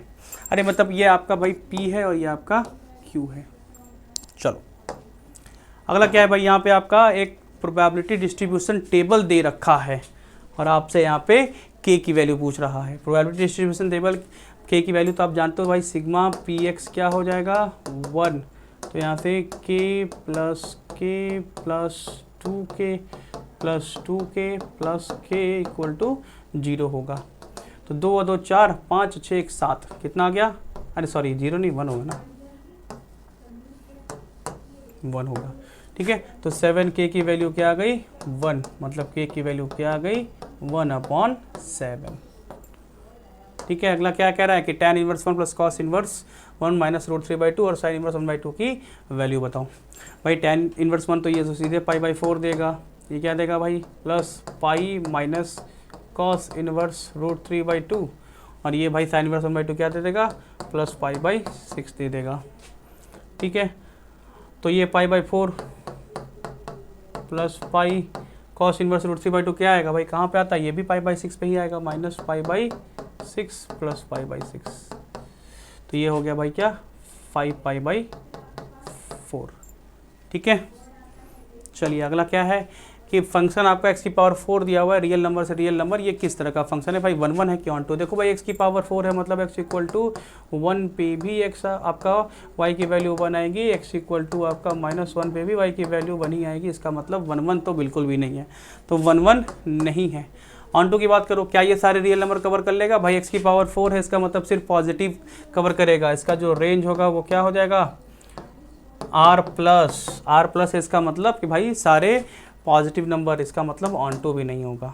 अरे मतलब ये आपका भाई p है और ये आपका q है। चलो अगला क्या है भाई, यहाँ पे आपका एक प्रोबेबिलिटी डिस्ट्रीब्यूशन टेबल दे रखा है और आपसे यहाँ पे k की वैल्यू पूछ रहा है। प्रोबेबिलिटी डिस्ट्रीब्यूशन टेबल k की वैल्यू तो आप जानते हो भाई सिग्मा px क्या हो जाएगा 1। तो यहाँ से k plus plus 2k plus 2k plus k equal to 0 होगा। तो 2 और 2 4, 5 6 1 7 कितना आ गया, अरे सॉरी 0 नहीं 1 होगा ना, 1 होगा। ठीक है, तो 7k की वैल्यू क्या आ गई 1, मतलब k की वैल्यू क्या आ गई 1/7। ठीक है, अगला क्या कह रहा है कि tan inverse 1 plus cos inverse 1 minus √3/2 और साइन इनवर्स 1/2 की वैल्यू बताओ। भाई tan इनवर्स 1 तो ये तो सीधे π/4 देगा, ये क्या देगा भाई plus pi minus cos inverse √3/2 और ये भाई साइन इनवर्स 1/2 क्या दे देगा प्लस π/6 दे देगा। ठीक है, तो ये π/4 प्लस पाई कॉस इनवर्स √3/2 क्या आएगा भाई, कहाँ पे आता है, ये भी π/6 पे ही आएगा, माइनस π/6 प्लस π/6। तो ये हो गया भाई क्या 5π/4। ठीक है, चलिए अगला क्या है कि फंक्शन आपका x की पावर 4 दिया हुआ है, रियल नंबर से रियल नंबर, ये किस तरह का फंक्शन है भाई, 1 1 है कि ऑन टू। देखो भाई x की पावर 4 है मतलब x इक्वल टू 1 पे भी x आपका y की वैल्यू 1 आएगी, x इक्वल टू आपका -1 पे भी y की वैल्यू 1 ही आएगी। इसका मतलब 1 1 तो बिल्कुल भी नहीं है, तो 1 1 नहीं है। ऑन टू की बात करो, क्या ये सारे रियल नंबर कवर कर लेगा भाई, x की पावर 4 है, इसका मतलब सिर्फ पॉजिटिव कवर करेगा। इसका जो रेंज होगा वो क्या हो जाएगा, R प्लस, इसका मतलब कि भाई सारे पॉजिटिव नंबर, इसका मतलब ऑन टू भी नहीं होगा।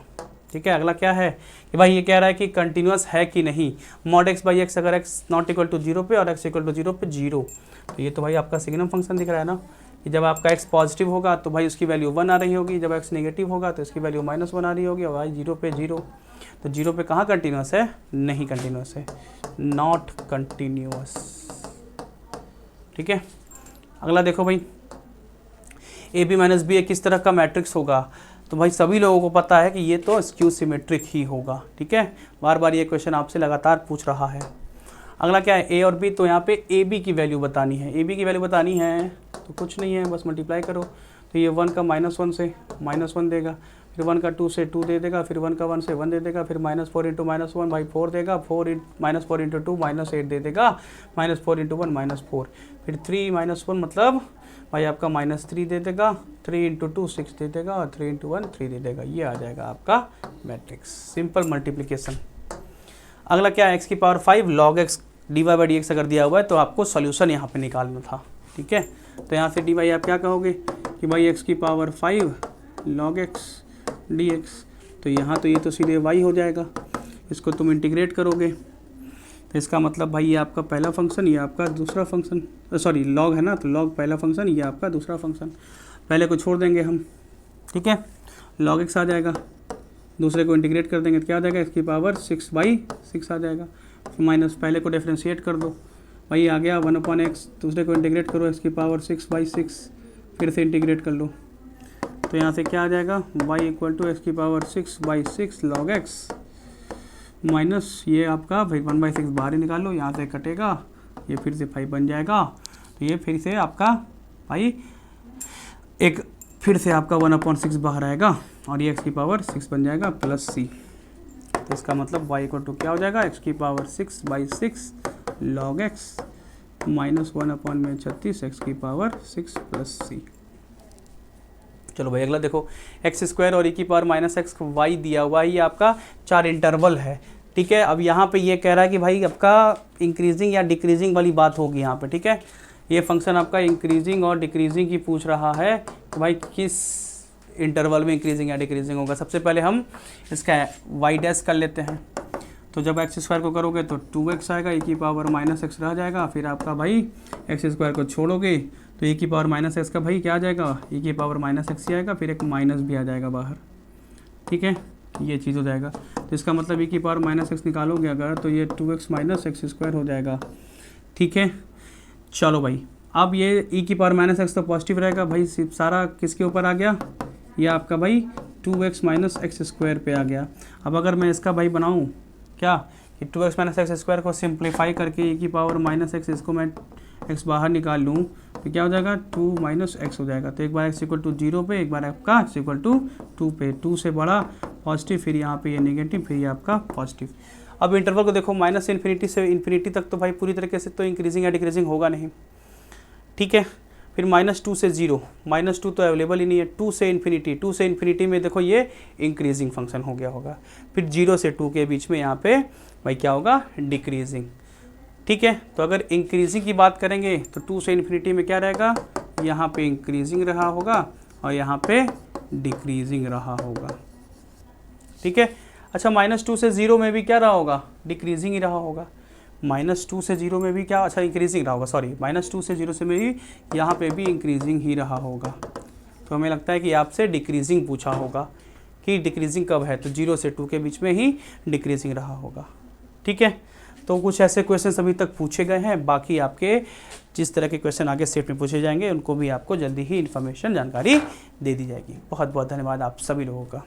ठीक है, अगला क्या है कि भाई ये कह रहा है कि कंटिन्यूस है कि नहीं, मॉड x बाई एक्स अगर x नॉट इक्वल टू 0 पे और x इक्वल टू 0 पे 0, तो ये तो भाई आपका सिग्नम फंक्शन दिख रहा है ना, कि जब आपका x पॉजिटिव होगा तो भाई उसकी वैल्यू 1 आ रही होगी, जब x नेगेटिव होगा तो इसकी वैल्यू -1 आ रही होगी, और भाई 0 पे 0, तो 0 पे कहाँ कंटिन्यूस है, नहीं कंटिन्यूस है, नॉट कंटिन्यूस। ठीक है, अगला देखो भाई, ए बी माइनस बी किस तरह का मैट्रिक्स होगा, तो भाई सभी लोगों को पता है कि ये तो स्क्यू सिमेट्रिक ही होगा। ठीक है, बार बार ये क्वेश्चन आपसे लगातार पूछ रहा है। अगला क्या है, ए और बी, तो यहाँ पे ए बी की वैल्यू बतानी है। ए बी की वैल्यू बतानी है तो कुछ नहीं है, बस मल्टीप्लाई करो, तो ये 1 का -1 से -1 देगा, फिर 1 का 2 से 2 दे देगा, फिर 1 का 1 से 1 दे देगा, फिर -4 इंटू -1 भाई 4 देगा, -4 इंटू 2 -8 दे देगा, -4 इंटू 1 -4, फिर 3 -1 मतलब भाई आपका -3 दे देगा, 3 इंटू 2 6 दे देगा, और 3 इंटू 1 3 दे देगा। ये आ जाएगा आपका मैट्रिक्स, सिंपल मल्टीप्लिकेशन। अगला क्या है, x की पावर 5 log x dy/dx अगर दिया हुआ है तो आपको सॉल्यूशन यहाँ पे निकालना था। ठीक है, तो यहाँ से डी वाई आप क्या कहोगे कि भाई x की पावर 5 log x dx, तो यहाँ तो ये तो सीधे y हो जाएगा, इसको तुम इंटीग्रेट करोगे तो इसका मतलब भाई ये आपका पहला फंक्शन, ये आपका दूसरा फंक्शन, सॉरी लॉग है ना, तो लॉग पहला फंक्शन, ये आपका दूसरा फंक्शन, पहले को छोड़ देंगे हम। ठीक है, log x आ जाएगा, दूसरे को इंटीग्रेट कर देंगे तो क्या आ जाएगा, इसकी पावर 6/6 आ जाएगा, माइनस पहले को डिफ्रेंशिएट कर दो, भाई आ गया 1/x, दूसरे को इंटीग्रेट करो, इसकी पावर 6/6, फिर से इंटीग्रेट कर लो, तो यहाँ से क्या आ जाएगा, y इक्वल टू x की पावर 6/6 log x माइनस ये आपका भाई 1/6 बाहर ही निकाल लो, यहाँ से कटेगा, ये फिर से 5 बन जाएगा, तो ये फिर से आपका भाई एक फिर से आपका 1/6 बाहर आएगा, और ये x की पावर 6 बन जाएगा प्लस c, तो इसका मतलब y इक्वल टू क्या हो जाएगा, x की power 6/6 log x minus 1/36 x की पावर 6 प्लस c। चलो भाई अगला देखो, x² और e की पावर -x y दिया हुआ है, ये आपका 4 इंटरवल है। ठीक है, अब यहाँ पे ये कह रहा है कि भाई आपका इंक्रीजिंग या डिक्रीजिंग वाली बात होगी यहाँ पे। ठीक है, ये फंक्शन आपका इंक्रीजिंग और डिक्रीजिंग की पूछ रहा है कि भाई किस इंटरवल में इंक्रीजिंग या डिक्रीजिंग होगा। सबसे पहले हम इसका y डैश कर लेते हैं, तो जब x² को करोगे तो 2x आएगा, e की पावर -x रह जाएगा, फिर आपका भाई x² को छोड़ोगे तो e की पावर -x का भाई क्या आ जाएगा, e की पावर -x ही आएगा, फिर एक माइनस भी आ जाएगा बाहर। ठीक है, ये चीज़ हो जाएगा, तो इसका मतलब e की पावर -x निकालोगे अगर, तो ये 2x - x² हो जाएगा। ठीक है, चलो भाई अब ये e की पावर -x तो पॉजिटिव रहेगा भाई, सिर्फ सारा किसके ऊपर आ गया, ये आपका भाई 2x - x² पे आ गया। अब अगर मैं इसका भाई बनाऊँ क्या कि 2x - x² को सिंप्लीफाई करके e की पावर -x, इसको मैं x बाहर निकाल लूँ तो क्या हो जाएगा, 2 - x हो जाएगा। तो एक बार x इक्वल टू 0 पे, एक बार आपका x इक्वल टू 2 पे, 2 से बड़ा पॉजिटिव, फिर यहाँ पे ये नेगेटिव, फिर ये आपका पॉजिटिव। अब इंटरवल को देखो, -∞ से इन्फिनिटी तक तो भाई पूरी तरीके से तो इंक्रीजिंग या डिक्रीजिंग होगा नहीं। ठीक है, फिर -2 से 0, -2 तो अवेलेबल ही नहीं है, 2 से इन्फिनिटी, 2 से इन्फिनिटी में देखो ये इंक्रीजिंग फंक्शन हो गया होगा, फिर 0 से 2 के बीच में यहाँ पे भाई क्या होगा, डिक्रीजिंग। ठीक है, तो अगर इंक्रीजिंग की बात करेंगे तो 2 से इन्फिनिटी में क्या रहेगा, यहाँ पे इंक्रीजिंग रहा होगा और यहाँ पे डिक्रीजिंग रहा होगा। ठीक है, अच्छा -2 से 0 में भी क्या रहा होगा, डिक्रीजिंग ही रहा होगा, -2 से 0 में भी क्या, अच्छा इंक्रीजिंग रहा होगा, सॉरी -2 से 0 से में भी यहाँ पे भी इंक्रीजिंग ही रहा होगा। तो हमें लगता है कि आपसे डिक्रीजिंग पूछा होगा कि डिक्रीजिंग कब है, तो 0 से 2 के बीच में ही डिक्रीजिंग रहा होगा। ठीक है, तो कुछ ऐसे क्वेश्चन अभी तक पूछे गए हैं, बाकी आपके जिस तरह के क्वेश्चन आगे सेट में पूछे जाएंगे उनको भी आपको जल्दी ही इन्फॉर्मेशन जानकारी दे दी जाएगी। बहुत बहुत धन्यवाद आप सभी लोगों का।